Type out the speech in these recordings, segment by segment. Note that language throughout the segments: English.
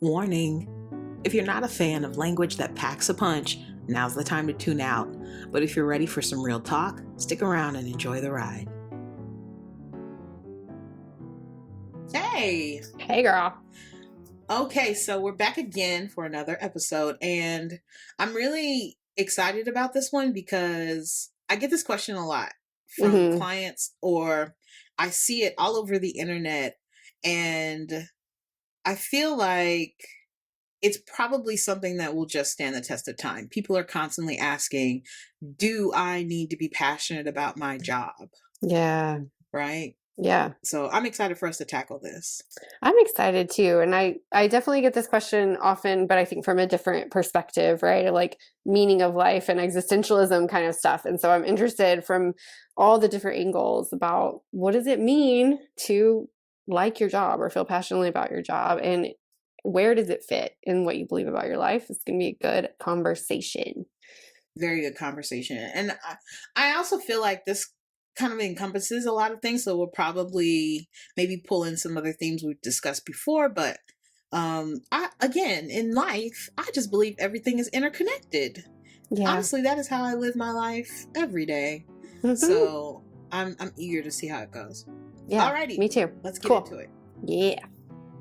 Warning: if you're not a fan of language that packs a punch, now's the time to tune out. But if you're ready for some real talk, stick around and enjoy the ride. Hey! Hey, girl. Okay, so we're back again for another episode, and I'm really excited about this one because I get this question a lot from clients, or I see it all over the internet, and I feel like it's probably something that will just stand the test of time. People are constantly asking, do I need to be passionate about my job? Yeah. Right? Yeah. So I'm excited for us to tackle this. I'm excited too. And I definitely get this question often, but I think from a different perspective, right? Like meaning of life and existentialism kind of stuff. And so I'm interested from all the different angles about what does it mean to like your job or feel passionately about your job, and where does it fit in what you believe about your life? It's going to be a good conversation. Very good conversation. And I also feel like this kind of encompasses a lot of things. So we'll probably maybe pull in some other themes we've discussed before. But again, in life, I just believe everything is interconnected. Yeah. Honestly, that is how I live my life every day. Mm-hmm. So I'm eager to see how it goes. Yeah. Alrighty. Me too. Let's get into it. Yeah.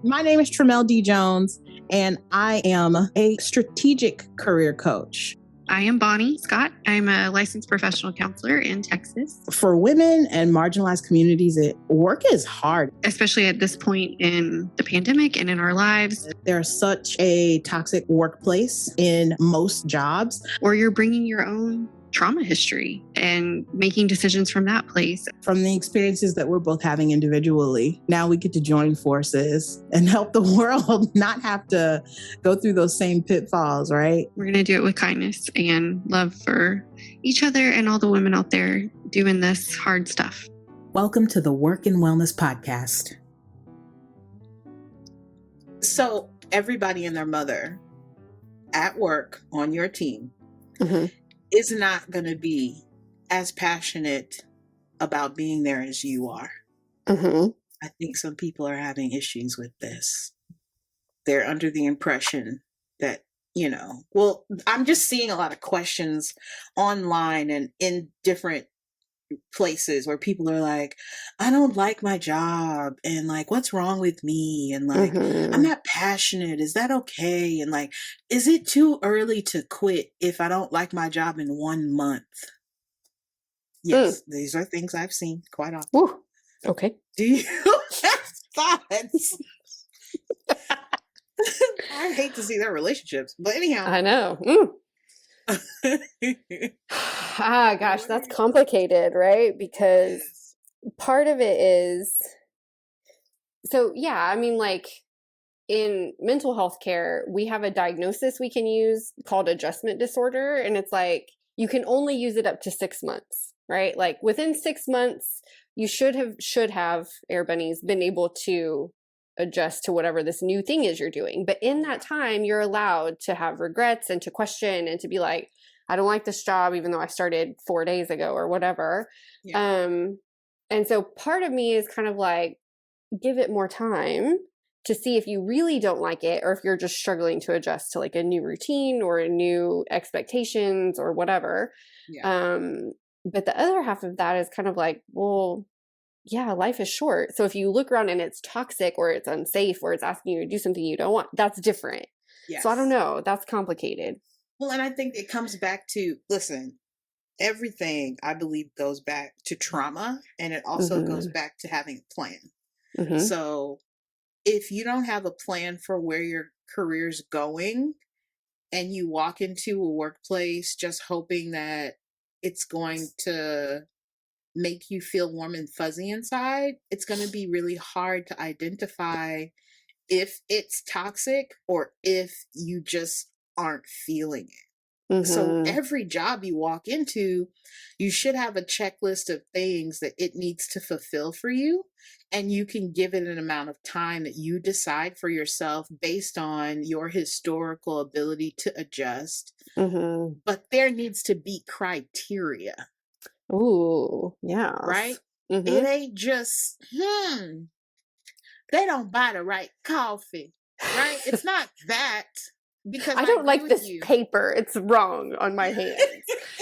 My name is Tramel D. Jones, and I am a strategic career coach. I am Bonnie Scott. I'm a licensed professional counselor in Texas. For women and marginalized communities, work is hard. Especially at this point in the pandemic and in our lives. There's such a toxic workplace in most jobs. Or you're bringing your own trauma history and making decisions from that place. From the experiences that we're both having individually, now we get to join forces and help the world not have to go through those same pitfalls, right? We're going to do it with kindness and love for each other and all the women out there doing this hard stuff. Welcome to the Work and Wellness Podcast. So everybody and their mother at work on your team is not going to be as passionate about being there as you are. I think some people are having issues with this. They're under the impression that, well, I'm just seeing a lot of questions online and in different places where people are like, I don't like my job, and like, what's wrong with me? And like, I'm not passionate. Is that okay? And like, is it too early to quit if I don't like my job in 1 month? Yes, these are things I've seen quite often. Ooh, okay. Do you have thoughts? I hate to see their relationships, but anyhow. I know. Gosh, that's complicated, right? Because part of it is, so yeah, I mean, like in mental health care, we have a diagnosis we can use called adjustment disorder. And it's like, you can only use it up to 6 months, right? Like within 6 months, you should have Air Bunnies been able to adjust to whatever this new thing is you're doing. But in that time, you're allowed to have regrets and to question and to be like, I don't like this job, even though I started 4 days ago or whatever. Yeah. And so part of me is kind of like, give it more time to see if you really don't like it, or if you're just struggling to adjust to like a new routine or a new expectations or whatever. Yeah. But the other half of that is kind of like, well, yeah, life is short. So if you look around and it's toxic or it's unsafe or it's asking you to do something you don't want, that's different. Yes. So I don't know. That's complicated. Well, and I think it comes back to, listen, everything I believe goes back to trauma, and it also goes back to having a plan. So if you don't have a plan for where your career's going and you walk into a workplace just hoping that it's going to make you feel warm and fuzzy inside, it's going to be really hard to identify if it's toxic or if you just aren't feeling it. So every job you walk into, you should have a checklist of things that it needs to fulfill for you, and you can give it an amount of time that you decide for yourself based on your historical ability to adjust. But there needs to be criteria. Ooh, yeah. Right? It ain't just, they don't buy the right coffee. Right? It's not that, because I I don't agree like with this you. paper. It's wrong on my hands.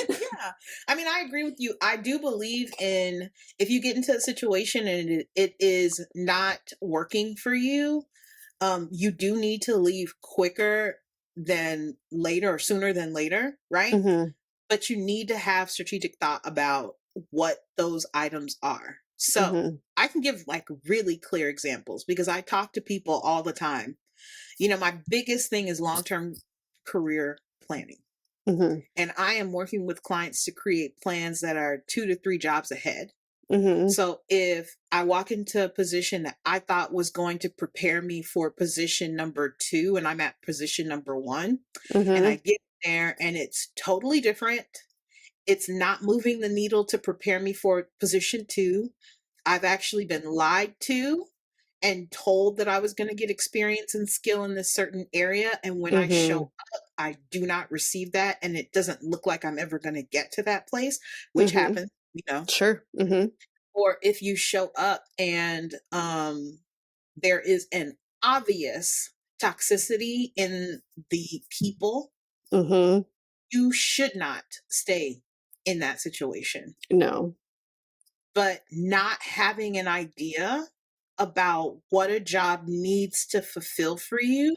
Yeah. I mean, I agree with you. I do believe in, if you get into a situation and it is not working for you, you do need to leave quicker than later, or sooner than later, right? Mm-hmm. But you need to have strategic thought about what those items are. So Mm-hmm. I can give like really clear examples because I talk to people all the time. You know, my biggest thing is long-term career planning. Mm-hmm. And I am working with clients to create plans that are 2 to 3 jobs ahead. Mm-hmm. So if I walk into a position that I thought was going to prepare me for position number 2, and I'm at position number 1, and I Mm-hmm. get there and it's totally different, it's not moving the needle to prepare me for position 2. I've actually been lied to and told that I was going to get experience and skill in this certain area. And when I show Mm-hmm. up, I do not receive that. And it doesn't look like I'm ever going to get to that place, which Mm-hmm. happens, you know. Sure. Mm-hmm. Or if you show up and there is an obvious toxicity in the people, Mm-hmm. you should not stay in that situation. No. But not having an idea about what a job needs to fulfill for you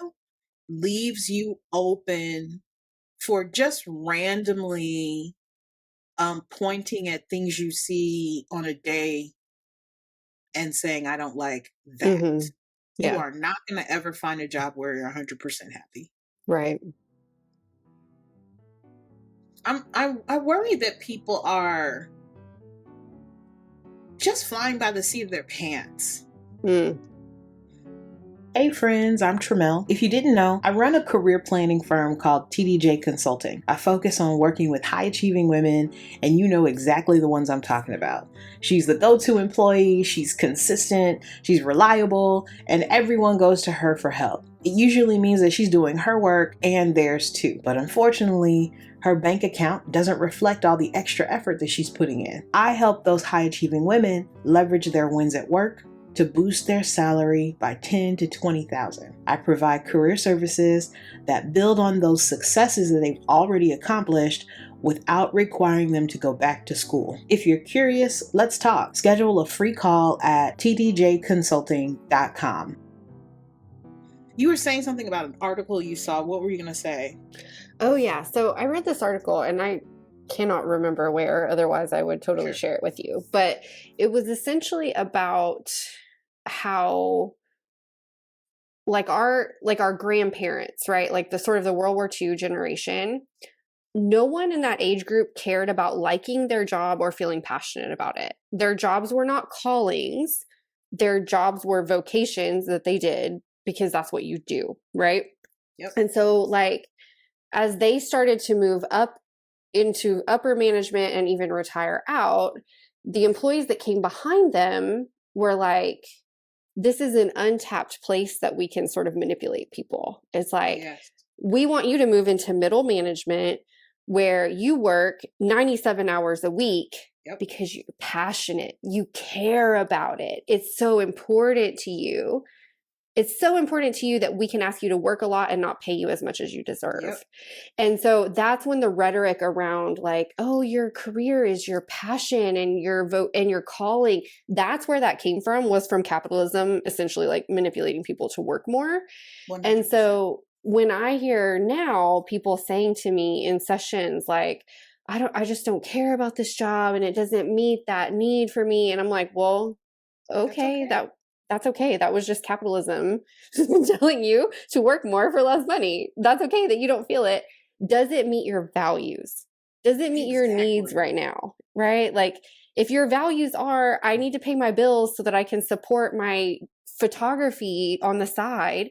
leaves you open for just randomly pointing at things you see on a day and saying, I don't like that. Mm-hmm. You Yeah. are not going to ever find a job where you're 100% happy. Right. I worry that people are just flying by the seat of their pants. Mm. Hey friends, I'm Tramel. If you didn't know, I run a career planning firm called TDJ Consulting. I focus on working with high achieving women, and you know exactly the ones I'm talking about. She's the go-to employee, she's consistent, she's reliable, and everyone goes to her for help. It usually means that she's doing her work and theirs too. But unfortunately, her bank account doesn't reflect all the extra effort that she's putting in. I help those high achieving women leverage their wins at work to boost their salary by 10 to 20,000. I provide career services that build on those successes that they've already accomplished without requiring them to go back to school. If you're curious, let's talk. Schedule a free call at tdjconsulting.com. You were saying something about an article you saw. What were you going to say? Oh, yeah. So I read this article and I cannot remember where, otherwise I would totally share it with you. But it was essentially about how our grandparents, right? Like the sort of the World War II generation, no one in that age group cared about liking their job or feeling passionate about it. Their jobs were not callings. Their jobs were vocations that they did because that's what you do, right? Yep. And so like as they started to move up into upper management and even retire out, the employees that came behind them were like, this is an untapped place that we can sort of manipulate people. It's like, Yes. we want you to move into middle management where you work 97 hours a week. Yep. Because you're passionate, you care about it. It's so important to you. It's so important to you that we can ask you to work a lot and not pay you as much as you deserve. Yep. And so that's when the rhetoric around like, oh, your career is your passion and your vote and your calling, that's where that came from, was from capitalism, essentially like manipulating people to work more. 100%. And so when I hear now people saying to me in sessions like, I just don't care about this job and it doesn't meet that need for me. And I'm like, well, okay. That's okay. That was just capitalism telling you to work more for less money. That's okay that you don't feel it. Does it meet your values? Does it meet your needs right now? Right? Like if your values are, I need to pay my bills so that I can support my photography on the side,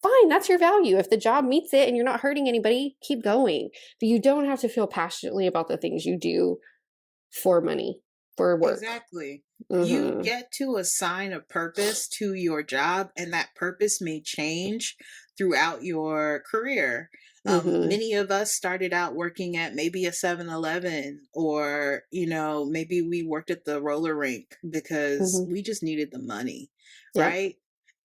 fine, that's your value. If the job meets it and you're not hurting anybody, keep going. But you don't have to feel passionately about the things you do for money, for work. Exactly. Mm-hmm. You get to assign a purpose to your job, and that purpose may change throughout your career. Mm-hmm. Many of us started out working at maybe a 7-Eleven, or, maybe we worked at the roller rink because we just needed the money, right?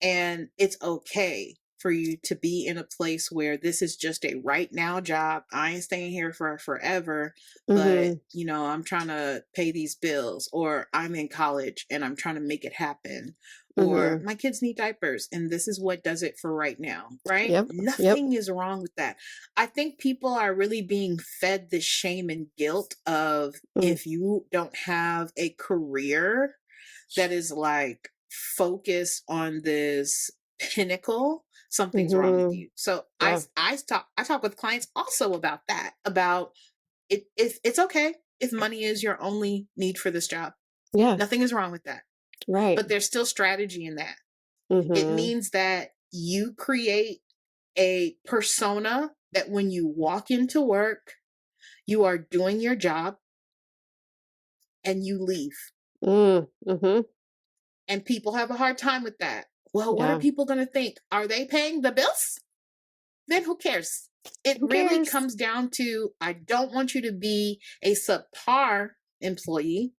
And it's okay for you to be in a place where this is just a right now job. I ain't staying here for forever, but you know, I'm trying to pay these bills, or I'm in college and I'm trying to make it happen, or my kids need diapers and this is what does it for right now, right? Yep. Nothing is wrong with that. I think people are really being fed the shame and guilt of if you don't have a career that is like focused on this pinnacle, something's wrong with you. So Yeah. I talk with clients also about that, about it. If it's okay if money is your only need for this job, Yeah. nothing is wrong with that. Right. But there's still strategy in that. It means that you create a persona that when you walk into work, you are doing your job and you leave. And people have a hard time with that. Well, what are people going to think? Are they paying the bills? Then who cares? It really comes down to, I don't want you to be a subpar employee,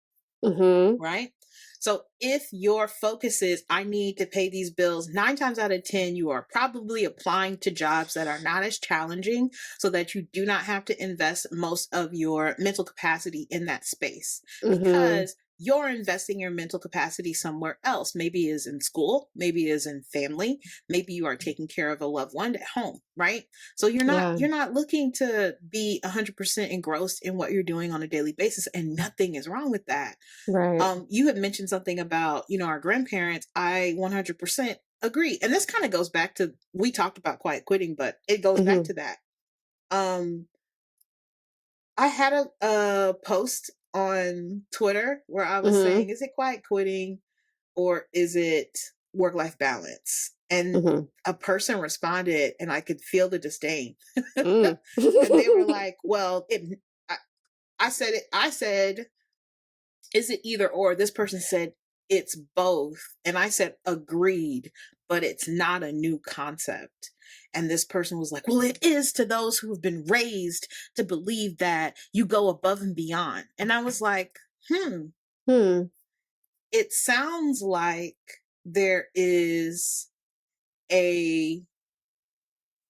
right? So if your focus is, I need to pay these bills, 9 times out of 10, you are probably applying to jobs that are not as challenging so that you do not have to invest most of your mental capacity in that space, because you're investing your mental capacity somewhere else. Maybe is in school, maybe is in family, maybe you are taking care of a loved one at home, right? So you're not looking to be 100% engrossed in what you're doing on a daily basis, and nothing is wrong with that. Right. You had mentioned something about, you know, our grandparents. I 100% agree. And this kind of goes back to, we talked about quiet quitting, but it goes back to that. I had a post on Twitter where I was saying, is it quiet quitting or is it work-life balance? And a person responded and I could feel the disdain. And they were like, well, I said, is it either or? This person said, it's both. And I said, agreed, but it's not a new concept. And this person was like, well, it is to those who have been raised to believe that you go above and beyond. And I was like, it sounds like there is a,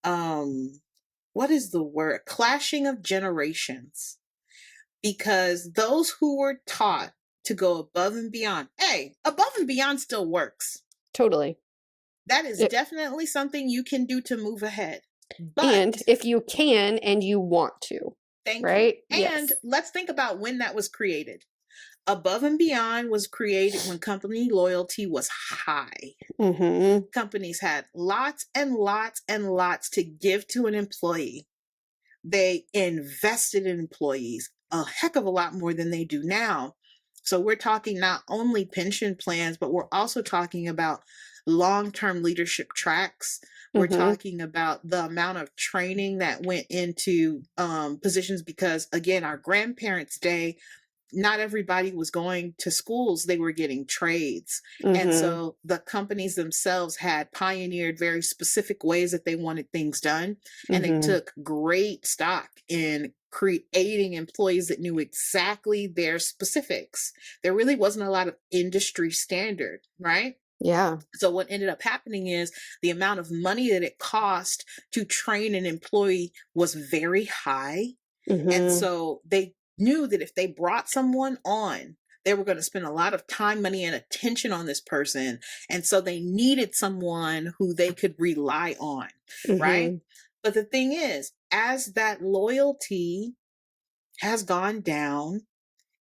what is the word? Clashing of generations. Because those who were taught to go above and beyond, above and beyond still works. Totally. That is definitely something you can do to move ahead. But, and if you can and you want to. Right? You. And let's think about when that was created. Above and beyond was created when company loyalty was high. Companies had lots and lots and lots to give to an employee. They invested in employees a heck of a lot more than they do now. So we're talking not only pension plans, but we're also talking about long-term leadership tracks. We're talking about the amount of training that went into positions, because again, our grandparents' day, not everybody was going to schools. They were getting trades. And so the companies themselves had pioneered very specific ways that they wanted things done. And they took great stock in creating employees that knew exactly their specifics. There really wasn't a lot of industry standard, right? Yeah. So what ended up happening is the amount of money that it cost to train an employee was very high. And so they knew that if they brought someone on, they were going to spend a lot of time, money, and attention on this person. And so they needed someone who they could rely on, right? But the thing is, as that loyalty has gone down,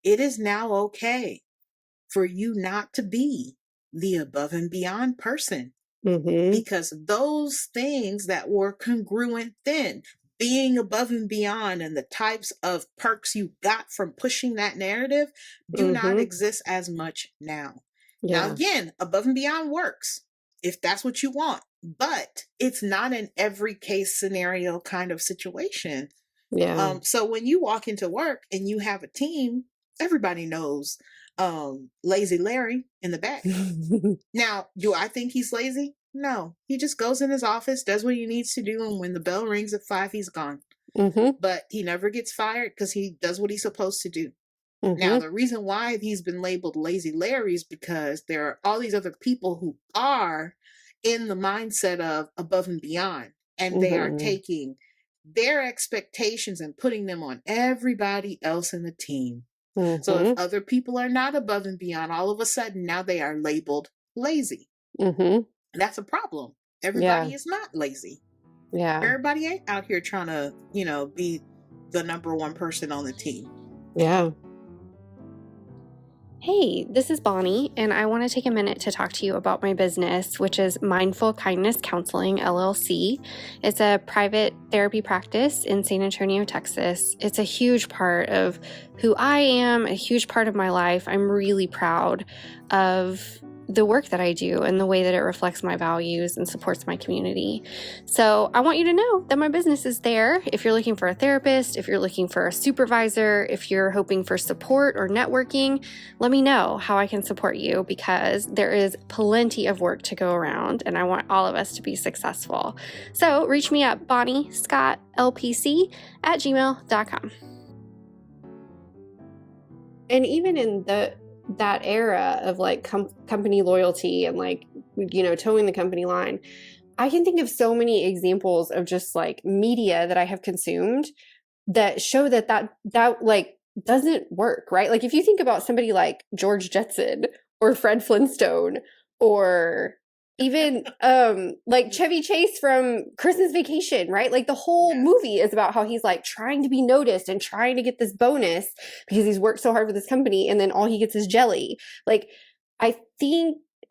it is now okay for you not to be the above and beyond person. Because those things that were congruent then, being above and beyond, and the types of perks you got from pushing that narrative do not exist as much now. Now, again, above and beyond works if that's what you want, but it's not an every case scenario kind of situation. So when you walk into work and you have a team, everybody knows Lazy Larry in the back. Now, do I think he's lazy? No. He just goes in his office, does what he needs to do, and when the bell rings at 5, he's gone. But he never gets fired because he does what he's supposed to do. Now, the reason why he's been labeled Lazy Larry is because there are all these other people who are in the mindset of above and beyond, and they are taking their expectations and putting them on everybody else in the team. So if other people are not above and beyond, all of a sudden now they are labeled lazy. That's a problem. Everybody is not lazy. Everybody ain't out here trying to, be the number one person on the team. Hey, this is Bonnie, and I want to take a minute to talk to you about my business, which is Mindful Kindness Counseling, LLC. It's a private therapy practice in San Antonio, Texas. It's a huge part of who I am, a huge part of my life. I'm really proud of the work that I do and the way that it reflects my values and supports my community. So I want you to know that my business is there. If you're looking for a therapist, if you're looking for a supervisor, if you're hoping for support or networking, let me know how I can support you, because there is plenty of work to go around and I want all of us to be successful. So reach me at BonnieScottLPC@gmail.com. And even in that era of like company loyalty and like, towing the company line, I can think of so many examples of just like media that I have consumed that show that like doesn't work, right? Like if you think about somebody like George Jetson or Fred Flintstone, or even like Chevy Chase from Christmas Vacation, right? Like the whole movie is about how he's like trying to be noticed and trying to get this bonus because he's worked so hard for this company, and then all he gets is jelly. Like I'm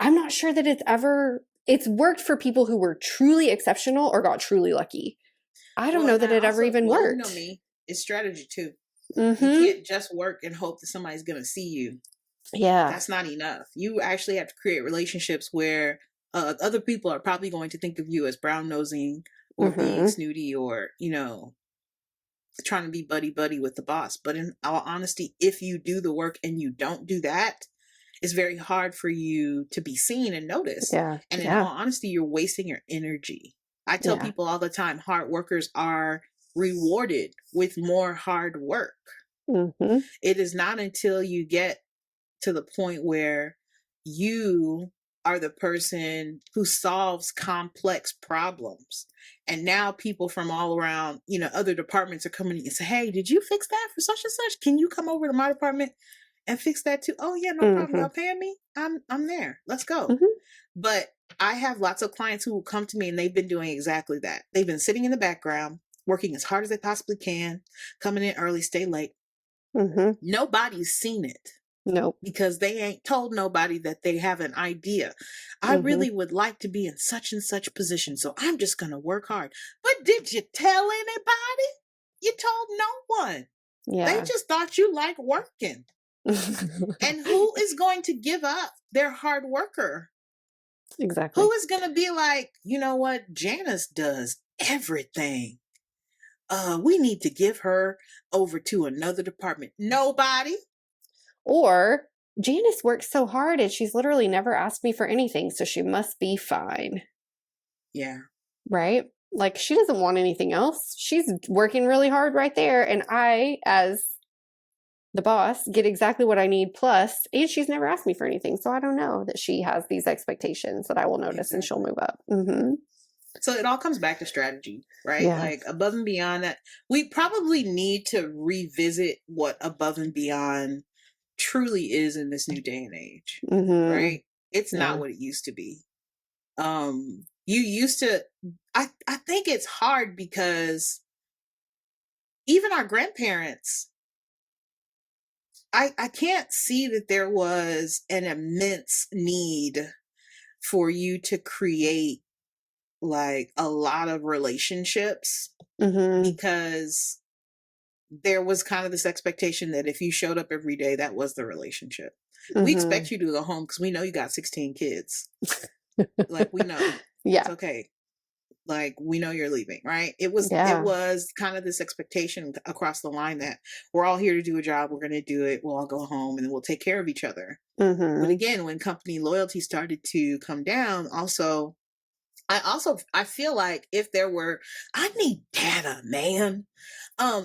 not sure that it's worked for people who were truly exceptional or got truly lucky. I don't know that it ever even worked. It's strategy too. You can't just work and hope that somebody's going to see you. That's not enough. You actually have to create relationships where other people are probably going to think of you as brown nosing or being snooty or, trying to be buddy with the boss. But in all honesty, if you do the work and you don't do that, it's very hard for you to be seen and noticed. And in all honesty, you're wasting your energy. I tell people all the time, hard workers are rewarded with more hard work. It is not until you get to the point where you are the person who solves complex problems, and now people from all around, other departments are coming in and say, hey, did you fix that for such and such? Can you come over to my department and fix that too? Oh yeah, no problem. Y'all paying me? I'm there. Let's go. But I have lots of clients who will come to me and they've been doing exactly that. They've been sitting in the background, working as hard as they possibly can, coming in early, stay late. Nobody's seen it. Nope. Because they ain't told nobody that they have an idea. I really would like to be in such and such position, so I'm just going to work hard. But did you tell anybody? You told no one. They just thought you liked working. And who is going to give up their hard worker? Exactly. Who is going to be like, you know what? Janice does everything. We need to give her over to another department. Nobody. Or Janice works so hard and she's literally never asked me for anything, so she must be fine. Yeah. Right? Like she doesn't want anything else. She's working really hard right there. And I, as the boss, get exactly what I need plus, and she's never asked me for anything. So I don't know that she has these expectations that I will notice and she'll move up. So it all comes back to strategy, right? Like above and beyond that, we probably need to revisit what above and beyond truly is in this new day and age, right? It's not what it used to be. You used to, I think it's hard because even our grandparents, I can't see that there was an immense need for you to create like a lot of relationships because there was kind of this expectation that if you showed up every day, that was the relationship. We expect you to go home because we know you got 16 kids. Like, we know. It's okay. Like, we know you're leaving, right? It was kind of this expectation across the line that we're all here to do a job. We're going to do it. We'll all go home and then we'll take care of each other. But again, when company loyalty started to come down, I feel like if there were, I need data, man.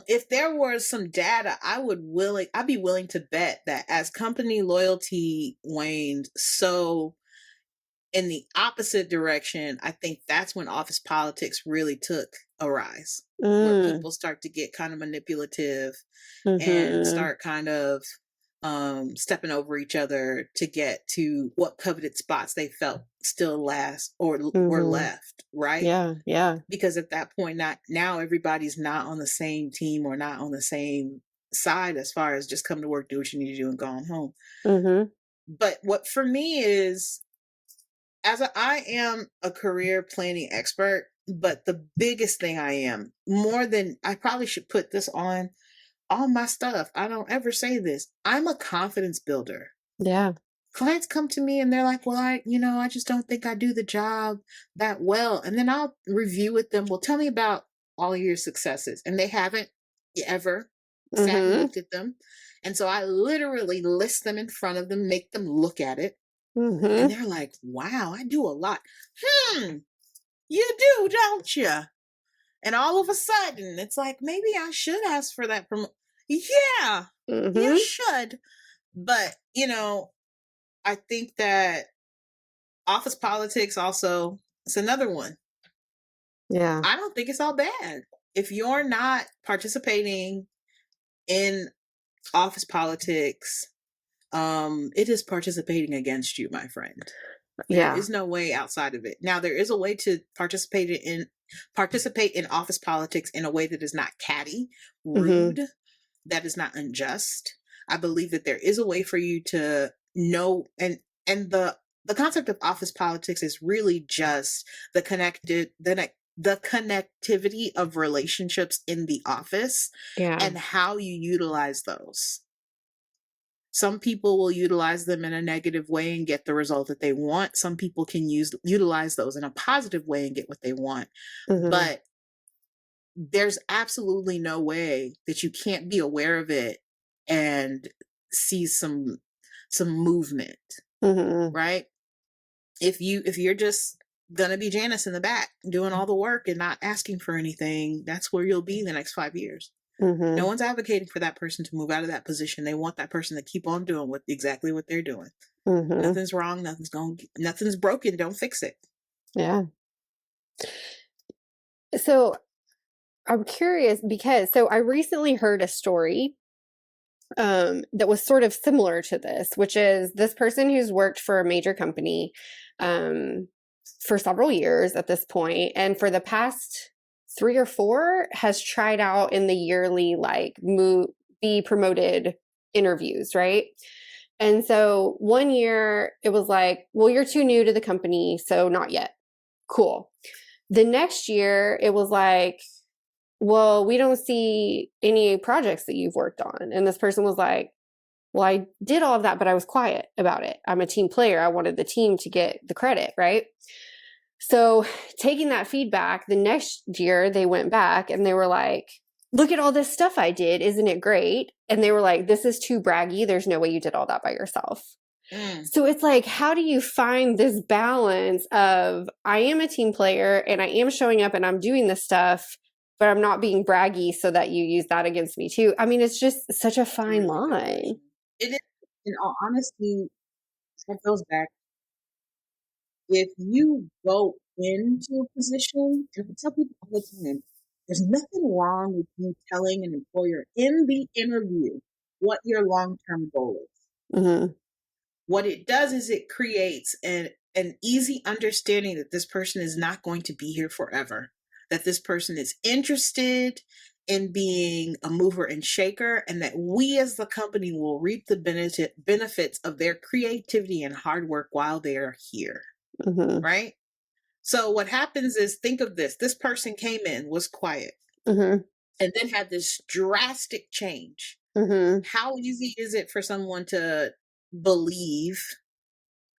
If there was some data, I'd be willing to bet that as company loyalty waned, so in the opposite direction, I think that's when office politics really took a rise, where people start to get kind of manipulative and start kind of stepping over each other to get to what coveted spots they felt still last or were left, right? Yeah. Because at that point, now everybody's not on the same team or not on the same side as far as just come to work, do what you need to do, and go on home. But what for me is, I am a career planning expert, but the biggest thing I am, more than, I probably should put this on all my stuff. I don't ever say this. I'm a confidence builder. Yeah. Clients come to me and they're like, well, I just don't think I do the job that well. And then I'll review with them. Well, tell me about all your successes. And they haven't ever sat and looked at them. And so I literally list them in front of them, make them look at it. And they're like, wow, I do a lot. You do, don't you? And all of a sudden, it's like, maybe I should ask for that promotion. Yeah, you should. But, I think that office politics also, it's another one. Yeah. I don't think it's all bad. If you're not participating in office politics, it is participating against you, my friend. There is no way outside of it. Now, there is a way to participate in office politics in a way that is not catty, rude, that is not unjust. I believe that there is a way for you to know, and the concept of office politics is really just the connectivity of relationships in the office and how you utilize those. Some people will utilize them in a negative way and get the result that they want. Some people can utilize those in a positive way and get what they want. But there's absolutely no way that you can't be aware of it and see some movement, right? If you're just gonna be Janice in the back doing all the work and not asking for anything, that's where you'll be the next 5 years. No one's advocating for that person to move out of that position. They want that person to keep on doing exactly what they're doing. Nothing's wrong. Nothing's broken. Don't fix it. Yeah. So I'm curious because, I recently heard a story that was sort of similar to this, which is this person who's worked for a major company for several years at this point, and for the past 3 or 4 has tried out in the yearly be promoted interviews, right? And so one year it was like, well, you're too new to the company, so not yet. Cool. The next year it was like, well, we don't see any projects that you've worked on. And this person was like, well, I did all of that, but I was quiet about it. I'm a team player. I wanted the team to get the credit, right? So taking that feedback, the next year they went back and they were like, look at all this stuff I did. Isn't it great? And they were like, this is too braggy. There's no way you did all that by yourself. So it's like, how do you find this balance of, I am a team player and I am showing up and I'm doing this stuff, but I'm not being braggy so that you use that against me too. I mean, it's just such a fine line. It is, in all honesty, it goes back. If you go into a position, and I tell people all the time, there's nothing wrong with you telling an employer in the interview what your long-term goal is. What it does is it creates an easy understanding that this person is not going to be here forever, that this person is interested in being a mover and shaker, and that we as the company will reap the benefits of their creativity and hard work while they are here. Right? So what happens is, think of this. This person came in, was quiet, and then had this drastic change. How easy is it for someone to believe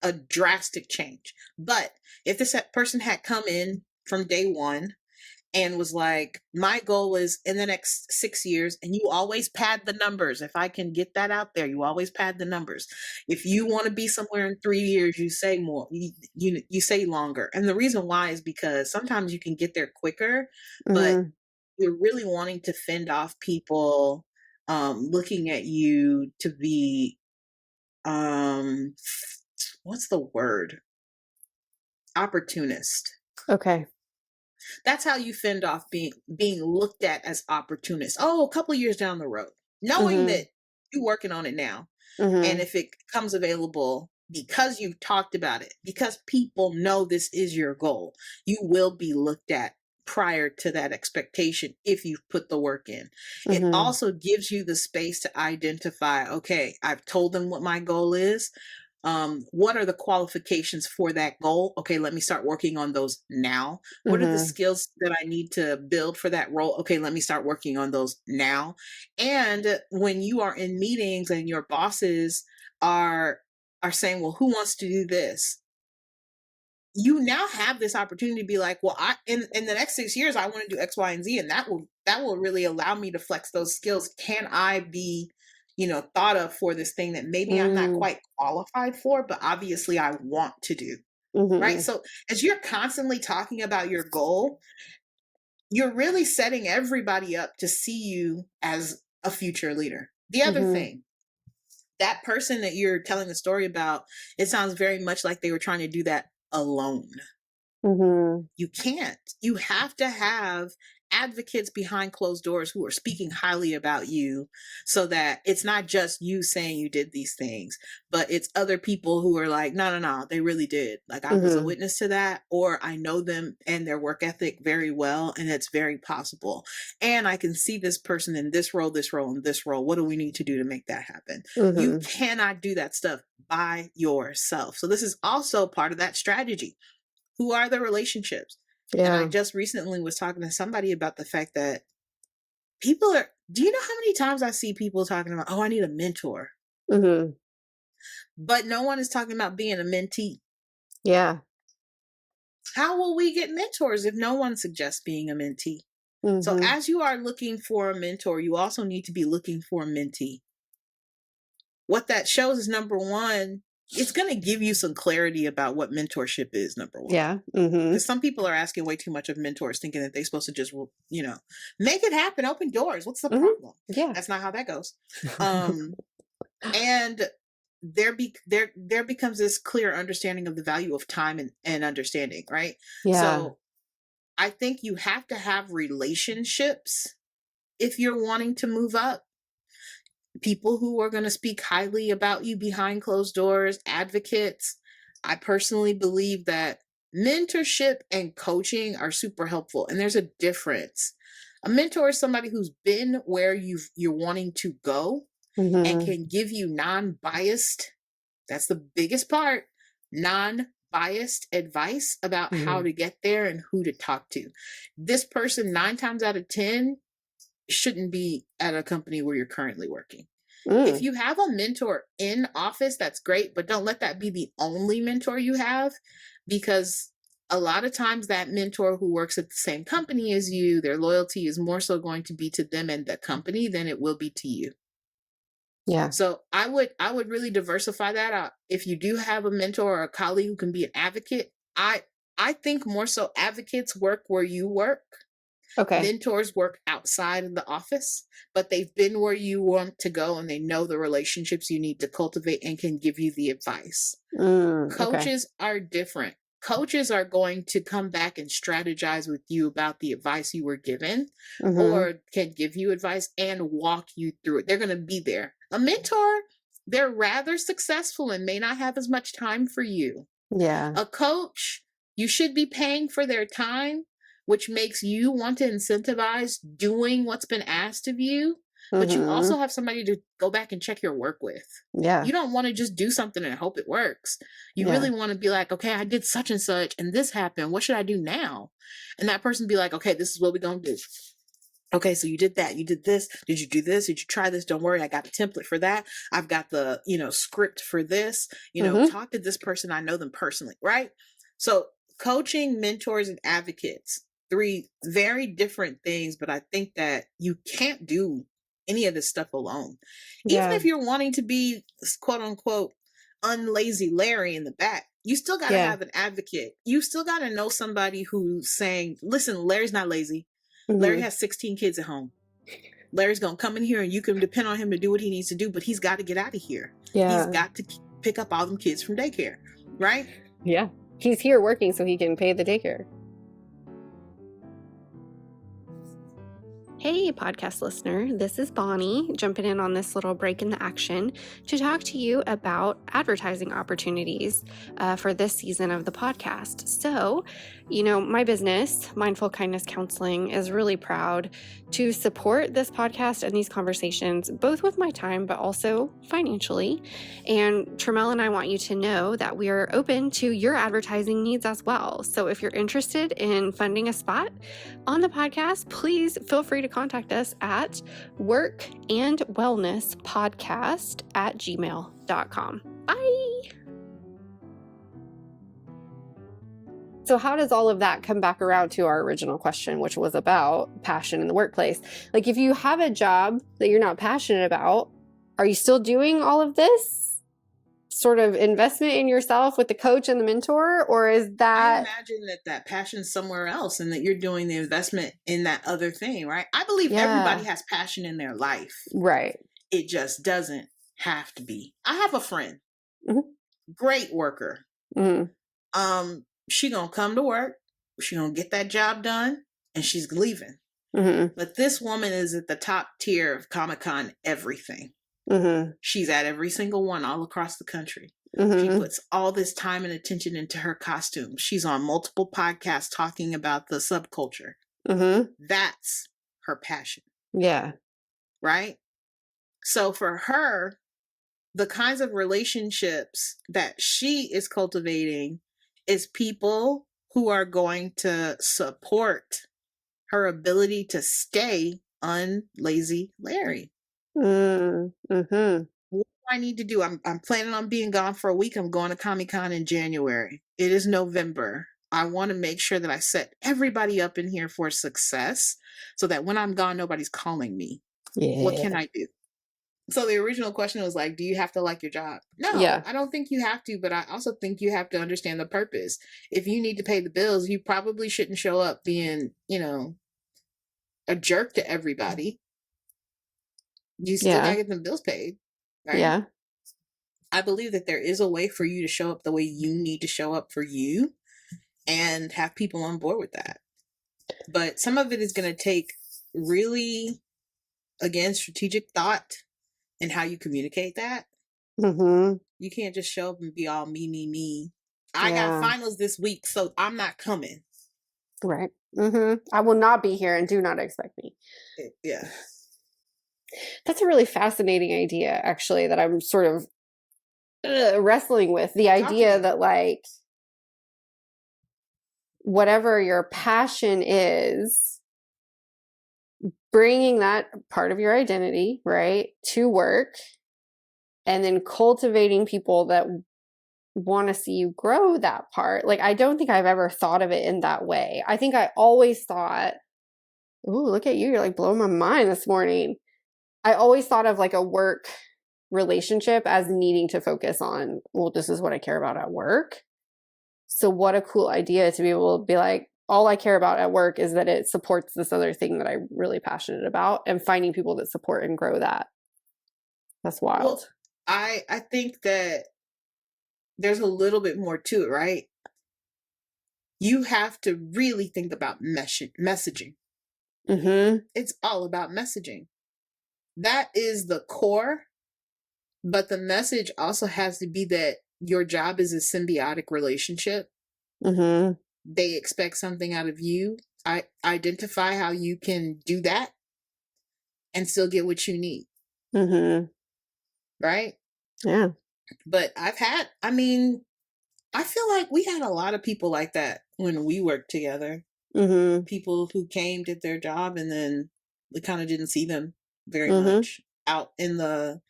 a drastic change? But if this person had come in from day one and was like, my goal is in the next 6 years, and you always pad the numbers. If I can get that out there, you always pad the numbers. If you want to be somewhere in 3 years, you say more, you say longer. And the reason why is because sometimes you can get there quicker, but you're really wanting to fend off people looking at you to be, what's the word? opportunist. Okay. That's how you fend off being looked at as opportunist. Oh, a couple of years down the road, knowing that you're working on it now. And if it comes available because you've talked about it, because people know this is your goal, you will be looked at prior to that expectation if you've put the work in. It also gives you the space to identify, okay, I've told them what my goal is. What are the qualifications for that goal? Okay, let me start working on those now. What are the skills that I need to build for that role? Okay, let me start working on those now. And when you are in meetings and your bosses are saying, well, who wants to do this? You now have this opportunity to be like, well, in the next 6 years, I want to do X, Y, and Z, and that will really allow me to flex those skills. Can I be, thought of for this thing that maybe I'm not quite qualified for, but obviously I want to do, right? So as you're constantly talking about your goal, you're really setting everybody up to see you as a future leader. The other thing, that person that you're telling the story about, it sounds very much like they were trying to do that alone. You can't. You have to have advocates behind closed doors who are speaking highly about you, so that it's not just you saying you did these things, but it's other people who are like, no, they really did. Like, I was a witness to that, or I know them and their work ethic very well, and it's very possible. And I can see this person in this role, and this role. What do we need to do to make that happen? You cannot do that stuff by yourself. So this is also part of that strategy. Who are the relationships? Yeah. And I just recently was talking to somebody about the fact that do you know how many times I see people talking about, oh, I need a mentor. But no one is talking about being a mentee. Yeah. How will we get mentors if no one suggests being a mentee? So as you are looking for a mentor, you also need to be looking for a mentee. What that shows is, number one, it's going to give you some clarity about what mentorship is, number one. Yeah. Because some people are asking way too much of mentors, thinking that they're supposed to just, make it happen, open doors. What's the problem? Yeah. That's not how that goes. And there becomes this clear understanding of the value of time and understanding, right? Yeah. So I think you have to have relationships if you're wanting to move up. People who are going to speak highly about you behind closed doors, advocates. I personally believe that mentorship and coaching are super helpful, and there's a difference. A mentor is somebody who's been where you're wanting to go and can give you non-biased, that's the biggest part, non-biased advice about how to get there and who to talk to. This person, 9 times out of 10, shouldn't be at a company where you're currently working. If you have a mentor in office, that's great, but don't let that be the only mentor you have, because a lot of times that mentor who works at the same company as you, their loyalty is more so going to be to them and the company than it will be to you. Yeah. So I would really diversify that out. If you do have a mentor or a colleague who can be an advocate, I think more so advocates work where you work. Okay. Mentors work outside of the office, but they've been where you want to go and they know the relationships you need to cultivate and can give you the advice. Coaches are different. Coaches are going to come back and strategize with you about the advice you were given, or can give you advice and walk you through it. They're going to be there. A mentor, they're rather successful and may not have as much time for you. Yeah. A coach, you should be paying for their time, which makes you want to incentivize doing what's been asked of you, but you also have somebody to go back and check your work with. Yeah. You don't want to just do something and hope it works. You really want to be like, okay, I did such and such and this happened. What should I do now? And that person be like, okay, this is what we're going to do. Okay, so you did that. You did this. Did you do this? Did you try this? Don't worry. I got a template for that. I've got the, script for this. Talk to this person. I know them personally, right? So coaching, mentors, and advocates, 3 very different things, but I think that you can't do any of this stuff alone. Even if you're wanting to be, quote unquote, unlazy Larry in the back, you still got to have an advocate. You still got to know somebody who's saying, listen, Larry's not lazy. Larry has 16 kids at home. Larry's going to come in here and you can depend on him to do what he needs to do, but he's got to get out of here. Yeah. He's got to pick up all them kids from daycare, right? Yeah. He's here working so he can pay the daycare. Hey, podcast listener, this is Bonnie jumping in on this little break in the action to talk to you about advertising opportunities for this season of the podcast. So, my business, Mindful Kindness Counseling, is really proud to support this podcast and these conversations, both with my time, but also financially. And Tramel and I want you to know that we are open to your advertising needs as well. So if you're interested in funding a spot on the podcast, please feel free to contact us at workandwellnesspodcast@gmail.com. Bye. So how does all of that come back around to our original question, which was about passion in the workplace? Like, if you have a job that you're not passionate about, are you still doing all of this sort of investment in yourself with the coach and the mentor? Or is that... I imagine that passion's somewhere else and that you're doing the investment in that other thing, right? I believe everybody has passion in their life. Right. It just doesn't have to be. I have a friend, great worker. She gonna come to work, she gonna get that job done, and she's leaving. But this woman is at the top tier of Comic-Con everything. She's at every single one all across the country. She puts all this time and attention into her costume. She's on multiple podcasts talking about the subculture. That's her passion. Yeah. Right? So for her, the kinds of relationships that she is cultivating is people who are going to support her ability to stay unlazy Larry. What do I need to do? I'm planning on being gone for a week. I'm going to Comic-Con in January. It is November. I want to make sure that I set everybody up in here for success so that when I'm gone, nobody's calling me. Yeah. What can I do? So the original question was like, do you have to like your job? No, I don't think you have to, but I also think you have to understand the purpose. If you need to pay the bills, you probably shouldn't show up being, a jerk to everybody. You still gotta get them bills paid, right? Yeah. I believe that there is a way for you to show up the way you need to show up for you and have people on board with that. But some of it is going to take really, again, strategic thought and how you communicate that. You can't just show up and be all me. I got finals this week, so I'm not coming. Right. I will not be here and do not expect me. Yeah. That's a really fascinating idea, actually, that I'm sort of wrestling with. The idea that, like, whatever your passion is, bringing that part of your identity, right, to work, and then cultivating people that want to see you grow that part. Like, I don't think I've ever thought of it in that way. I think I always thought, ooh, look at you, you're like blowing my mind this morning. I always thought of like a work relationship as needing to focus on, well, this is what I care about at work. So what a cool idea to be able to be like, all I care about at work is that it supports this other thing that I'm really passionate about, and finding people that support and grow that. That's wild. Well, I think that there's a little bit more to it, right? You have to really think about messaging. It's all about messaging. That is the core, but the message also has to be that your job is a symbiotic relationship. They expect something out of you. I identify how you can do that and still get what you need. Right? Yeah. But I feel like we had a lot of people like that when we worked together. People who came, did their job, and then we kind of didn't see them very much out in the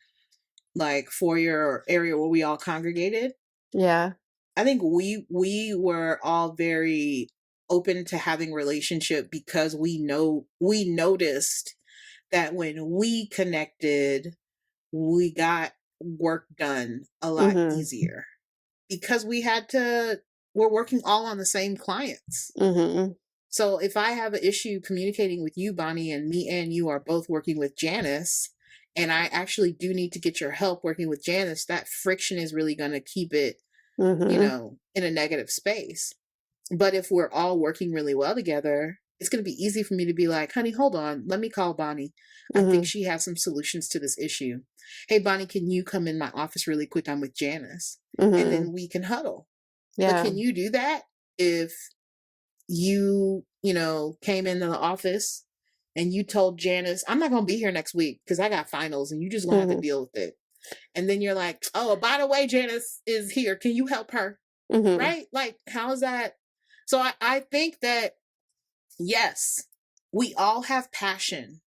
like foyer area where we all congregated. Yeah. I think we were all very open to having relationship because we noticed that when we connected, we got work done a lot easier because we're working all on the same clients. So if I have an issue communicating with you, Bonnie, and me and you are both working with Janice, and I actually do need to get your help working with Janice, that friction is really going to keep it in a negative space. But if we're all working really well together, it's going to be easy for me to be like, honey, hold on. Let me call Bonnie. I think she has some solutions to this issue. Hey, Bonnie, can you come in my office really quick? I'm with Janice. And then we can huddle. Yeah. But can you do that if you came into the office and you told Janice, I'm not going to be here next week because I got finals and you just going to have to deal with it. And then you're like, oh, by the way, Janice is here. Can you help her? Right? Like, how is that? So I think that, yes, we all have passion.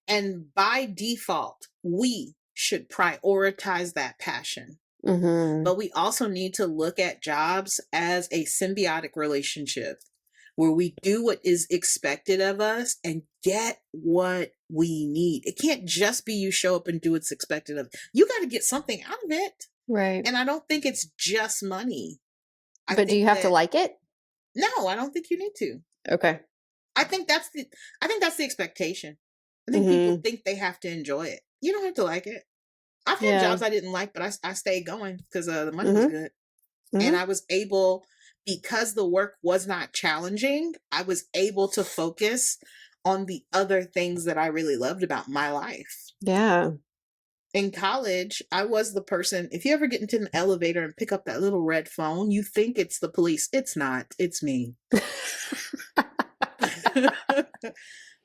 And by default, we should prioritize that passion. But we also need to look at jobs as a symbiotic relationship where we do what is expected of us and get what we need. It can't just be you show up and do what's expected of you. You got to get something out of it. Right. And I don't think it's just money. But do you have to like it? No, I don't think you need to. Okay. I think that's the expectation. I think people think they have to enjoy it. You don't have to like it. I've had jobs I didn't like, but I stayed going because the money was good. And I was able, because the work was not challenging, I was able to focus on the other things that I really loved about my life. Yeah. In college, I was the person, if you ever get into an elevator and pick up that little red phone, you think it's the police. It's not. It's me.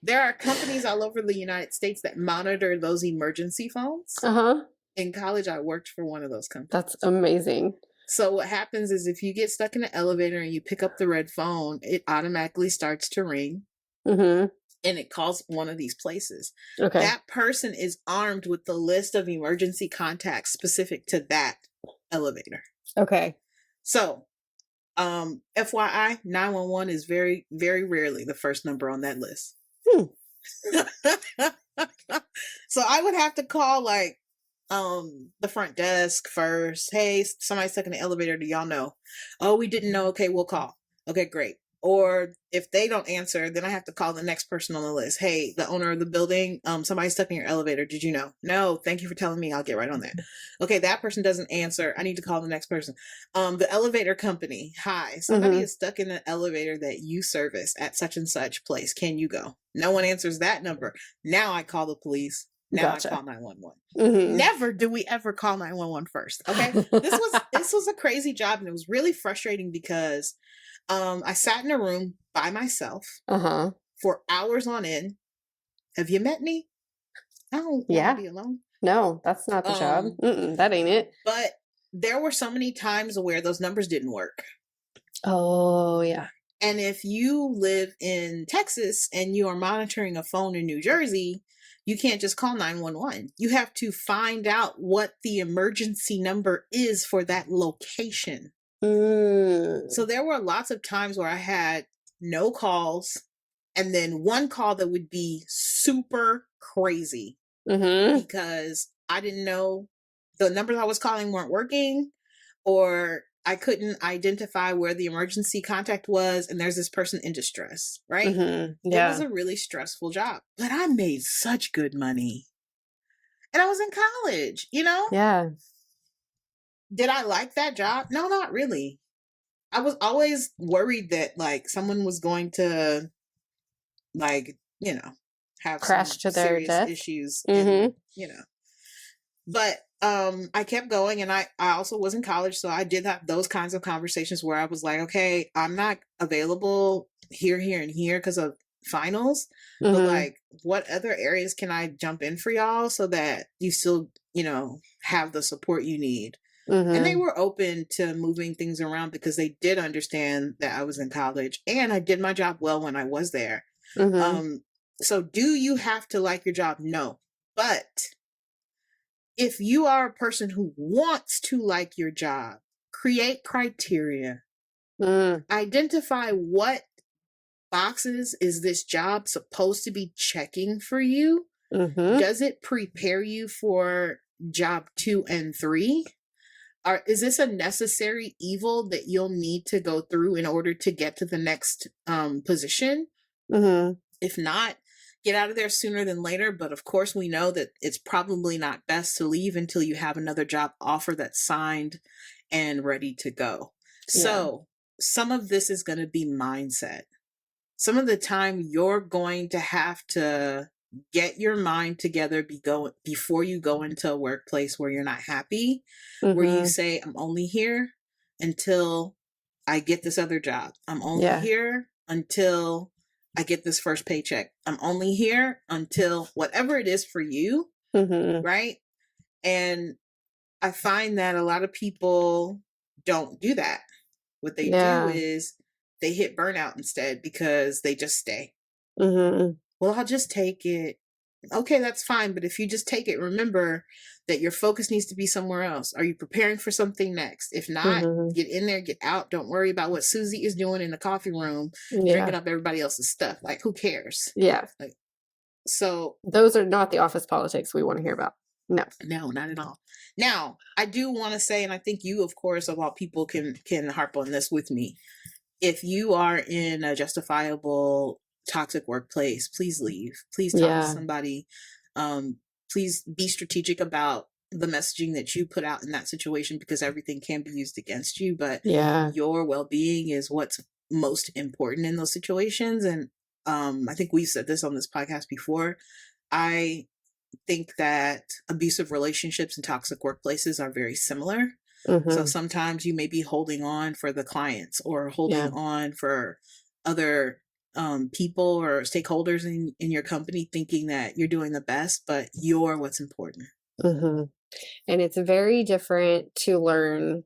There are companies all over the United States that monitor those emergency phones. In college, I worked for one of those companies. That's amazing. So what happens is if you get stuck in an elevator and you pick up the red phone, it automatically starts to ring. And it calls one of these places. Okay. That person is armed with the list of emergency contacts specific to that elevator. Okay. So, FYI, 911 is very, very rarely the first number on that list. So I would have to call the front desk first. Hey, somebody's stuck in the elevator. Do y'all know? Oh, we didn't know. Okay, we'll call. Okay, great. Or if they don't answer, then I have to call the next person on the list. Hey, the owner of the building, somebody's stuck in your elevator. Did you know? No, thank you for telling me. I'll get right on that. Okay, that person doesn't answer. I need to call the next person. The elevator company. Hi, somebody is stuck in an elevator that you service at such and such place. Can you go? No one answers that number. Now I call the police. Now I call 911. Never do we ever call 911 first. Okay, this was a crazy job, and it was really frustrating because I sat in a room by myself for hours on end. Have you met me? I don't want to be alone. No, that's not the job. That ain't it. But there were so many times where those numbers didn't work. Oh, yeah. And if you live in Texas and you are monitoring a phone in New Jersey, you can't just call 911. You have to find out what the emergency number is for that location. So there were lots of times where I had no calls and then one call that would be super crazy because I didn't know the numbers I was calling weren't working, or I couldn't identify where the emergency contact was, and there's this person in distress, right? It was a really stressful job, but I made such good money. And I was in college, Yeah. Did I like that job? No, not really. I was always worried that someone was going to have crash to their serious death issues, and, But I kept going, and I also was in college, so I did have those kinds of conversations where I was like, okay, I'm not available here, and here because of finals, but what other areas can I jump in for y'all so that you still, have the support you need? And they were open to moving things around because they did understand that I was in college and I did my job well when I was there. So do you have to like your job? No. But if you are a person who wants to like your job, create criteria. Identify what boxes is this job supposed to be checking for you? Does it prepare you for job 2 and 3? Is this a necessary evil that you'll need to go through in order to get to the next position? If not, get out of there sooner than later. But of course, we know that it's probably not best to leave until you have another job offer that's signed and ready to go. So some of this is going to be mindset. Some of the time you're going to have to get your mind together before you go into a workplace where you're not happy, where you say, I'm only here until I get this other job. I'm only here until I get this first paycheck. I'm only here until whatever it is for you. Right? And I find that a lot of people don't do that. What they do is they hit burnout instead because they just stay. Well, I'll just take it. Okay, that's fine. But if you just take it, remember that your focus needs to be somewhere else. Are you preparing for something next? If not, get in there, get out. Don't worry about what Susie is doing in the coffee room, drinking up everybody else's stuff. Like, who cares? Yeah. Like, so those are not the office politics we want to hear about. No, not at all. Now, I do want to say, and I think you, of course, of all people can harp on this with me. If you are in a justifiable toxic workplace, please leave. Please talk to somebody. Please be strategic about the messaging that you put out in that situation, because everything can be used against you. But your well-being is what's most important in those situations. And I think we've said this on this podcast before. I think that abusive relationships and toxic workplaces are very similar. So sometimes you may be holding on for the clients or holding on for other people or stakeholders in your company, thinking that you're doing the best, but you're what's important. And it's very different to learn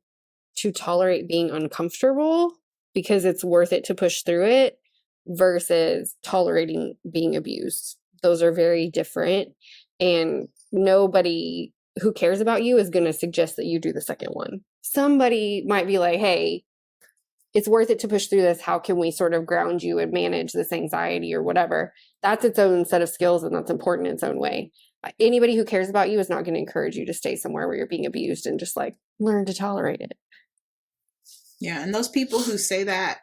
to tolerate being uncomfortable because it's worth it to push through it versus tolerating being abused. Those are very different. And nobody who cares about you is going to suggest that you do the second one. Somebody might be like, hey, it's worth it to push through this. How can we sort of ground you and manage this anxiety or whatever? That's its own set of skills, and that's important in its own way. Anybody who cares about you is not going to encourage you to stay somewhere where you're being abused and just like learn to tolerate it. Yeah. And those people who say that,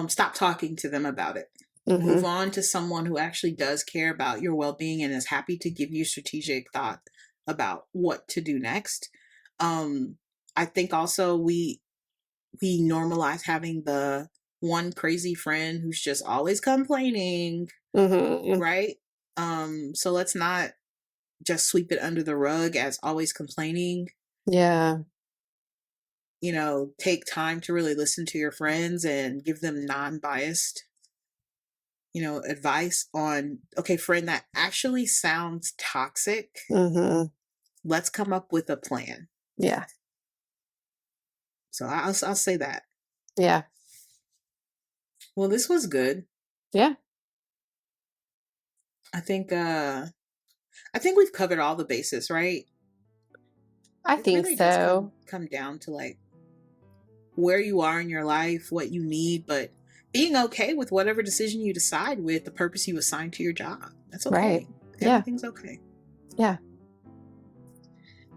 stop talking to them about it. Move on to someone who actually does care about your well-being and is happy to give you strategic thought about what to do next. I think also we normalize having the one crazy friend who's just always complaining, right? So let's not just sweep it under the rug as always complaining. Yeah. You know, take time to really listen to your friends and give them non-biased, advice on, okay, friend, that actually sounds toxic. Let's come up with a plan. Yeah. So I'll say that. Yeah. Well, this was good. Yeah. I think we've covered all the bases, right? I think really so. Come down to like where you are in your life, what you need, but being okay with whatever decision you decide with the purpose you assign to your job. That's okay. Right. Everything's okay. Yeah.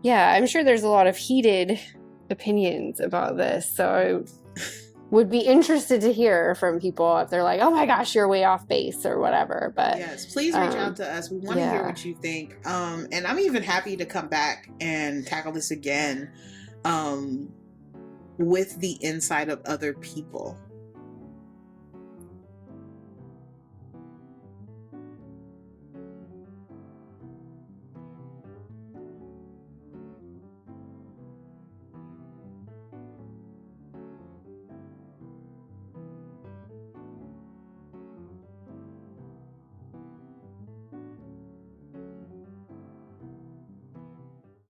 Yeah. I'm sure there's a lot of heated opinions about this. So I would be interested to hear from people if they're like, oh my gosh, you're way off base or whatever. But yes, please reach out to us. We want to hear what you think. And I'm even happy to come back and tackle this again with the insight of other people.